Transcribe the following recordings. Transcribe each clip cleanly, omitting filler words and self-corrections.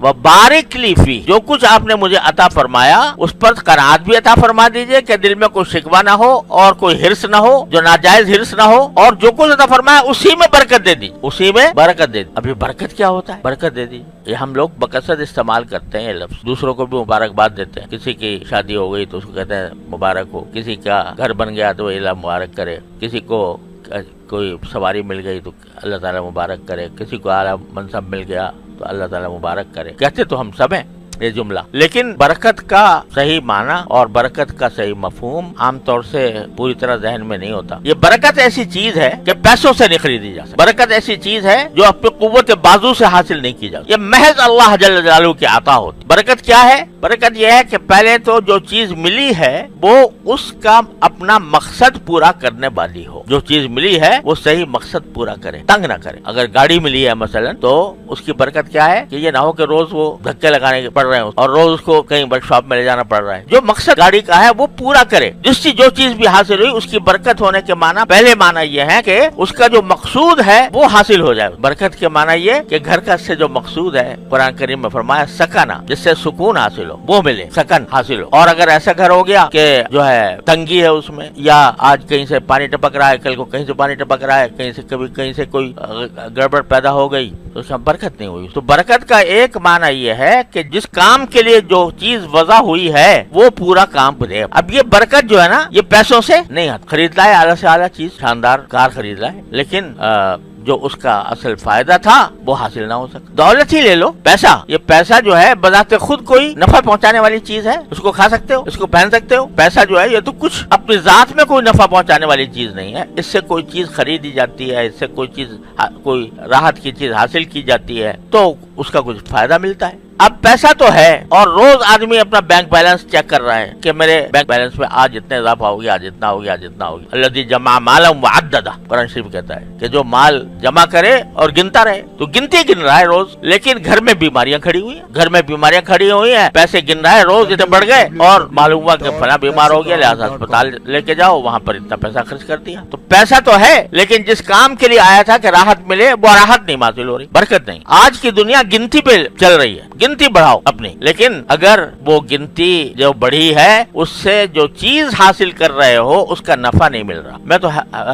वबारिक ली फी, जो कुछ आपने मुझे अता फरमाया उस पर कनाअत भी अता फरमा दीजिए कि दिल में कोई शिकवा ना हो और कोई हिर्स ना हो, जो नाजायज हिर्स ना हो, और जो कुछ अता फरमाया उसी में बरकत दे दी, उसी में बरकत दे दी। अभी बरकत क्या होता है? बरकत दे दी, ये हम लोग बकसद इस्तेमाल करते हैं लफ्ज, दूसरों को भी मुबारकबाद देते हैं। किसी की शादी हो गई तो उसको कहते हैं मुबारक हो, किसी का घर बन गया तो अल्लाह मुबारक करे, किसी को कोई सवारी मिल गई तो अल्लाह ताला मुबारक करे, किसी को आला मनसब मिल गया तो अल्लाह ताला मुबारक करे। कहते तो हम सब हैं ये जुमला, लेकिन बरकत का सही माना और बरकत का सही मफहूम आमतौर से पूरी तरह जहन में नहीं होता। ये बरकत ऐसी चीज है कि पैसों से नहीं खरीदी जा सकती। बरकत ऐसी चीज है जो अपनी कुव्वत बाजू से हासिल नहीं की जा सकती। ये महज अल्लाह जल्ल जलालहू की अता होती। बरकत क्या है? बरकत यह है कि पहले तो जो चीज मिली है वो उसका अपना मकसद पूरा करने वाली हो। जो चीज मिली है वो सही मकसद पूरा करे, तंग ना करे। अगर गाड़ी मिली है मसलन तो उसकी बरकत क्या है कि ये ना हो कि रोज वो धक्के लगाने पड़ रहे हैं और रोज उसको कहीं वर्कशॉप में ले जाना पड़ रहा है। जो मकसद गाड़ी का है वो पूरा करे। जिससे जो चीज भी हासिल हुई उसकी बरकत होने के माना, पहले माना ये है कि उसका जो मकसूद है वो हासिल हो जाए। बरकत के माना ये कि घर का से जो मकसूद है, कुरान करीम में फरमाया सकना, जिससे सुकून हासिल हो, वो मिले, सकन हासिल हो। और अगर ऐसा घर हो गया कि जो है तंगी है उसमें, या आज कहीं से पानी टपक रहा है, कल को कहीं से पानी टपक रहा है, कहीं से कभी कहीं से कोई गड़बड़ पैदा हो गई तो उसमें बरकत नहीं हुई। तो बरकत का एक माना ये है कि जिस काम के लिए जो चीज वजह हुई है वो पूरा काम करे। अब ये बरकत जो है ना, ये पैसों से नहीं आती। खरीद लाए आला से आला चीज, शानदार कार खरीद लाए, लेकिन जो उसका असल फायदा था वो हासिल ना हो सका। दौलत ही ले लो, पैसा, ये पैसा जो है बजाते खुद कोई नफा पहुंचाने वाली चीज है। उसको खा सकते हो, इसको पहन सकते हो। पैसा जो है ये तो कुछ अपनी जात में कोई नफा पहुंचाने वाली चीज नहीं है। इससे कोई चीज खरीदी जाती है, इससे कोई चीज, कोई राहत की चीज हासिल की जाती है तो उसका कुछ फायदा मिलता है। अब पैसा तो है और रोज आदमी अपना बैंक बैलेंस चेक कर रहा है कि मेरे बैंक बैलेंस में आज इतने इजाफा हो गया, आज इतना हो गया, आज इतना हो गया। अल्लज़ी जमा मालम व अद्ददा, कुरान शरीफ कहता है कि जो माल जमा करे और गिनता रहे। तो गिनती गिन रहा है रोज, लेकिन घर में बीमारियां खड़ी हुई हैं, घर में बीमारियां खड़ी हुई हैं, पैसे गिन रहा है रोज इतने बढ़ गए और मालूम हुआ कि फला बीमार हो गया, लिहाजा अस्पताल लेके जाओ, वहाँ पर इतना पैसा खर्च कर दिया। तो पैसा तो है, लेकिन जिस काम के लिए आया था कि राहत मिले, वो राहत नहीं हासिल हो रही, बरकत नहीं। आज की दुनिया गिनती पे चल रही है, गिनती बढ़ाओ अपनी, लेकिन अगर वो गिनती जो बढ़ी है उससे जो चीज हासिल कर रहे हो उसका नफा नहीं मिल रहा। मैं तो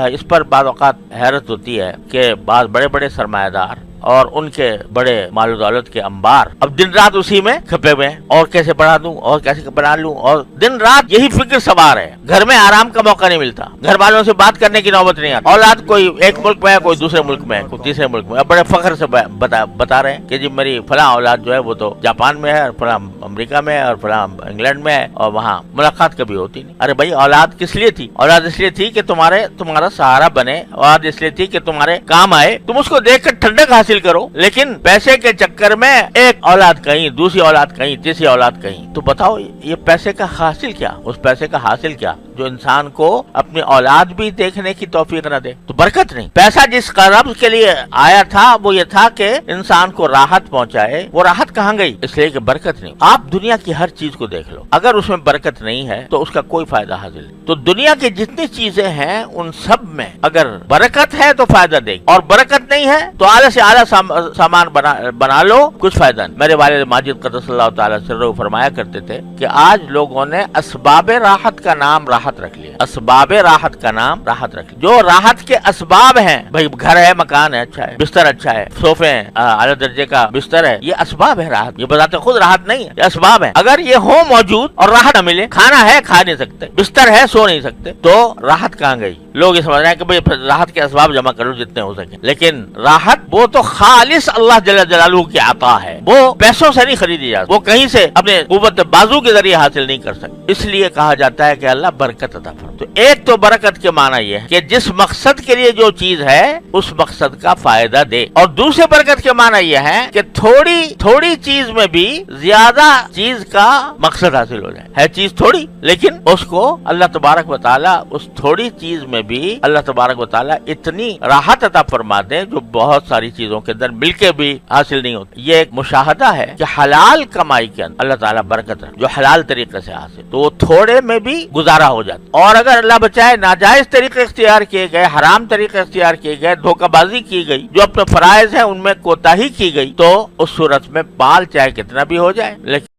इस पर बाद औकात हैरत होती है कि बाद बड़े बड़े सरमायादार और उनके बड़े माल दौलत के अंबार अब दिन रात उसी में खपे हुए हैं, और कैसे बढ़ा दूं और कैसे बना लूं, और दिन रात यही फिक्र सवार है। घर में आराम का मौका नहीं मिलता, घर वालों से बात करने की नौबत नहीं आती। औलाद कोई एक मुल्क में है, कोई दूसरे मुल्क में है, कोई तीसरे मुल्क में। अब बड़े फख्र से बता रहे हैं कि जी मेरी फला औलाद जो है वो तो जापान में है, और फला अमेरिका में है, और फला इंग्लैंड में है, और वहाँ मुलाकात कभी होती नहीं। अरे भाई, औलाद किस लिए थी? औलाद इसलिए थी कि तुम्हारा सहारा बने, औलाद इसलिए थी कि तुम्हारे काम आए, तुम उसको देखकर ठंडक हासिल करो। लेकिन पैसे के चक्कर में एक औलाद कहीं, दूसरी औलाद कहीं, तीसरी औलाद कहीं। तो बताओ ये पैसे का हासिल क्या? उस पैसे का हासिल क्या जो इंसान को अपनी औलाद भी देखने की तौफीक न दे? तो बरकत नहीं। पैसा जिस ग़रज़ के लिए आया था वो ये था कि इंसान को राहत पहुंचाए, वो राहत कहाँ गई? इसलिए कि बरकत नहीं। आप दुनिया की हर चीज को देख लो, अगर उसमें बरकत नहीं है तो उसका कोई फायदा हासिल नहीं। तो दुनिया की जितनी चीजें हैं उन सब में अगर बरकत है तो फायदा देगी, और बरकत नहीं है तो आला से आला सामान बना लो, कुछ फायदा नहीं। मेरे वालिद माजिद क़द्दसल्लाहु तआला सिर्रहु फरमाया करते थे कि आज लोगों ने असबाब राहत का नाम राहत रख लिया। असबाब राहत का नाम राहत रख लिया। जो राहत के असबाब हैं, भाई घर है, मकान है, अच्छा है, बिस्तर अच्छा है, सोफे हैं, आला दर्जे का बिस्तर है, ये असबाब है राहत। ये बताते खुद राहत नहीं है, ये असबाब है। अगर ये हो मौजूद और राहत न मिले, खाना है खा नहीं सकते, बिस्तर है सो नहीं सकते, तो राहत कहाँ गई? लोग ये समझ रहे हैं कि भाई राहत के असबाब जमा करो जितने हो सके, लेकिन राहत वो तो खालिस अल्लाह जल्ल जलालहू की अता है, वो पैसों से नहीं खरीदी जाती, वो कहीं से अपने कुव्वत बाजू के जरिए हासिल नहीं कर सकते। इसलिए कहा जाता है कि अल्लाह बरकत अता फरमा। तो एक तो बरकत के माना यह है कि जिस मकसद के लिए जो चीज है उस मकसद का फायदा दे, और दूसरे बरकत के माना यह है कि थोड़ी थोड़ी चीज में भी ज्यादा चीज का मकसद हासिल हो जाए। है चीज थोड़ी, लेकिन उसको अल्लाह तबारक व तआला उस थोड़ी चीज में بھی اللہ تبارک و تعالیٰ اتنی راحت عطا فرما دیں جو بہت ساری چیزوں کے اندر مل کے بھی حاصل نہیں ہوتی. یہ ایک مشاہدہ ہے کہ حلال کمائی کے اندر اللہ تعالیٰ برکت رکھے جو حلال طریقے سے حاصل تو وہ تھوڑے میں بھی گزارا ہو جاتا. اور اگر اللہ بچائے ناجائز طریقے اختیار کیے گئے, حرام طریقے اختیار کیے گئے, دھوکہ بازی کی گئی, جو اپنے فرائض ہیں ان میں کوتاہی کی گئی, تو اس صورت میں بال چاہے کتنا بھی ہو جائے لیکن